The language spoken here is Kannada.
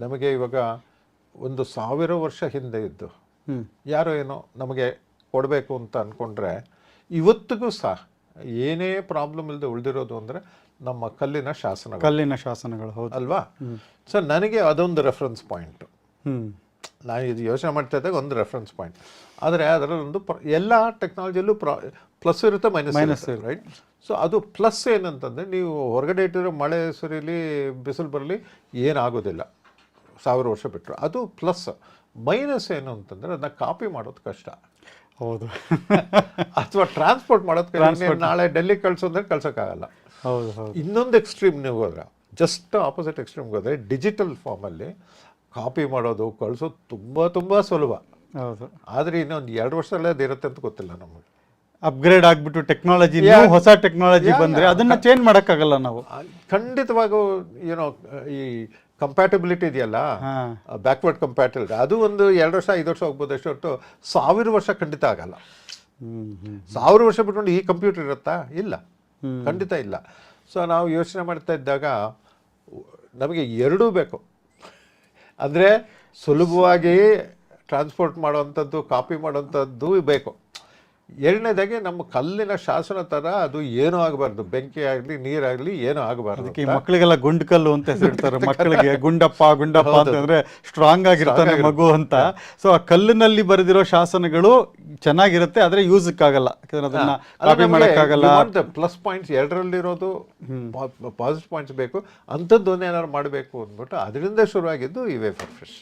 ನಮಗೆ ಇವಾಗ 1,000 ವರ್ಷ ಹಿಂದೆ ಇದ್ದು ಯಾರೋ ಏನೋ ನಮಗೆ ಕೊಡಬೇಕು ಅಂತ ಅಂದ್ಕೊಂಡ್ರೆ ಇವತ್ತಿಗೂ ಸಹ ಏನೇ ಪ್ರಾಬ್ಲಮ್ ಇಲ್ಲದೆ ಉಳಿದಿರೋದು ಅಂದರೆ ನಮ್ಮ ಕಲ್ಲಿನ ಶಾಸನಗಳು ಹೌದು ಅಲ್ವಾ. ಸೊ ನನಗೆ ಅದೊಂದು ರೆಫರೆನ್ಸ್ ಪಾಯಿಂಟು. ನಾನು ಇದು ಯೋಚನೆ ಮಾಡ್ತಾ ಇದ್ದಾಗ ಒಂದು ರೆಫರೆನ್ಸ್ ಪಾಯಿಂಟ್. ಆದರೆ ಅದರಲ್ಲೊಂದು ಎಲ್ಲ ಟೆಕ್ನಾಲಜಿಯಲ್ಲೂ ಪ್ಲಸ್ ಇರುತ್ತೆ ಮೈನಸ್ ರೈಟ್. ಸೊ ಅದು ಪ್ಲಸ್ ಏನಂತಂದರೆ ನೀವು ಹೊರಗಡೆ ಇಟ್ಟಿರೋ ಮಳೆ ಸುರಿಲಿ ಬಿಸಿಲು ಬರಲಿ ಏನಾಗೋದಿಲ್ಲ 1000 ವರ್ಷ ಬಿಟ್ಟರು, ಅದು ಪ್ಲಸ್. ಮೈನಸ್ ಏನು ಅಂತಂದರೆ ಅದನ್ನ ಕಾಪಿ ಮಾಡೋದು ಕಷ್ಟ. ಹೌದು. ಅಥವಾ ಟ್ರಾನ್ಸ್ಪೋರ್ಟ್ ಮಾಡೋದು ನಾಳೆ ಡೆಲ್ಲಿ ಕಳ್ಸೋದ್ರೆ ಕಳ್ಸೋಕ್ಕಾಗಲ್ಲ. ಹೌದು ಹೌದು. ಇನ್ನೊಂದು ಎಕ್ಸ್ಟ್ರೀಮ್ ನೀವು ಹೋದ್ರೆ, ಜಸ್ಟ್ ಆಪೋಸಿಟ್ ಎಕ್ಸ್ಟ್ರೀಮ್ಗೆ ಹೋದರೆ ಡಿಜಿಟಲ್ ಫಾರ್ಮಲ್ಲಿ ಕಾಪಿ ಮಾಡೋದು ಕಳಿಸೋದು ತುಂಬ ಸುಲಭ. ಹೌದು. ಆದರೆ ಇನ್ನೊಂದು 2 ವರ್ಷದಲ್ಲೇ ಅದು ಇರುತ್ತೆ ಅಂತ ಗೊತ್ತಿಲ್ಲ ನಮಗೆ. ಅಪ್ಗ್ರೇಡ್ ಆಗಿಬಿಟ್ಟು ಟೆಕ್ನಾಲಜಿ, ಹೊಸ ಟೆಕ್ನಾಲಜಿ ಬಂದರೆ ಅದನ್ನು ಚೇಂಜ್ ಮಾಡೋಕ್ಕಾಗಲ್ಲ ನಾವು. ಖಂಡಿತವಾಗೂ ಏನೋ ಈ ಕಂಪ್ಯಾಟಬಿಲಿಟಿ ಇದೆಯಲ್ಲ, ಬ್ಯಾಕ್ವರ್ಡ್ ಕಂಪ್ಯಾಟಬಿಲಿಟಿ, ಅದು ಒಂದು 2 ವರ್ಷ 5 ವರ್ಷ ಹೋಗ್ಬೋದು ಅಷ್ಟು ಹೊರತು 1000 ವರ್ಷ ಖಂಡಿತ ಆಗಲ್ಲ. 1000 ವರ್ಷ ಬಿಟ್ಕೊಂಡು ಈ ಕಂಪ್ಯೂಟರ್ ಇರುತ್ತಾ? ಇಲ್ಲ, ಖಂಡಿತ ಇಲ್ಲ. ಸೊ ನಾವು ಯೋಚನೆ ಮಾಡ್ತಾ ಇದ್ದಾಗ ನಮಗೆ ಎರಡೂ ಬೇಕು. ಅಂದರೆ ಸುಲಭವಾಗಿ ಟ್ರಾನ್ಸ್ಪೋರ್ಟ್ ಮಾಡೋವಂಥದ್ದು, ಕಾಪಿ ಮಾಡೋವಂಥದ್ದು ಬೇಕು. ಎರಡನೇದಾಗಿ ನಮ್ಮ ಕಲ್ಲಿನ ಶಾಸನ ಥರ ಅದು ಏನೂ ಆಗಬಾರ್ದು, ಬೆಂಕಿ ಆಗಲಿ ನೀರಾಗಲಿ ಏನೂ ಆಗಬಾರ್ದು. ಅದಕ್ಕೆ ಮಕ್ಕಳಿಗೆಲ್ಲ ಗುಂಡ್ಕಲ್ಲು ಅಂತ ಹೆಸರಿಡ್ತಾರೆ. ಮಕ್ಕಳಿಗೆ ಗುಂಡಪ್ಪ ಅಂತಂದರೆ ಸ್ಟ್ರಾಂಗ್ ಆಗಿರ್ತಾನೆ ಮಗು ಅಂತ. ಸೊ ಆ ಕಲ್ಲಿನಲ್ಲಿ ಬರೆದಿರೋ ಶಾಸನಗಳು ಚೆನ್ನಾಗಿರುತ್ತೆ, ಆದರೆ ಯೂಸಕ್ಕಾಗಲ್ಲ, ಅದನ್ನ ಕಾಪಿ ಮಾಡೋಕ್ಕಾಗಲ್ಲ. ಪ್ಲಸ್ ಪಾಯಿಂಟ್ಸ್ ಎರಡರಲ್ಲಿರೋದು ಪಾಸಿಟಿವ್ ಪಾಯಿಂಟ್ಸ್ ಬೇಕು, ಅಂಥದ್ದೊಂದು ಏನಾದ್ರು ಮಾಡಬೇಕು ಅಂದ್ಬಿಟ್ಟು ಅದರಿಂದ ಶುರುವಾಗಿದ್ದು ಈ ವೇಫರ್ ಫಿಶ್.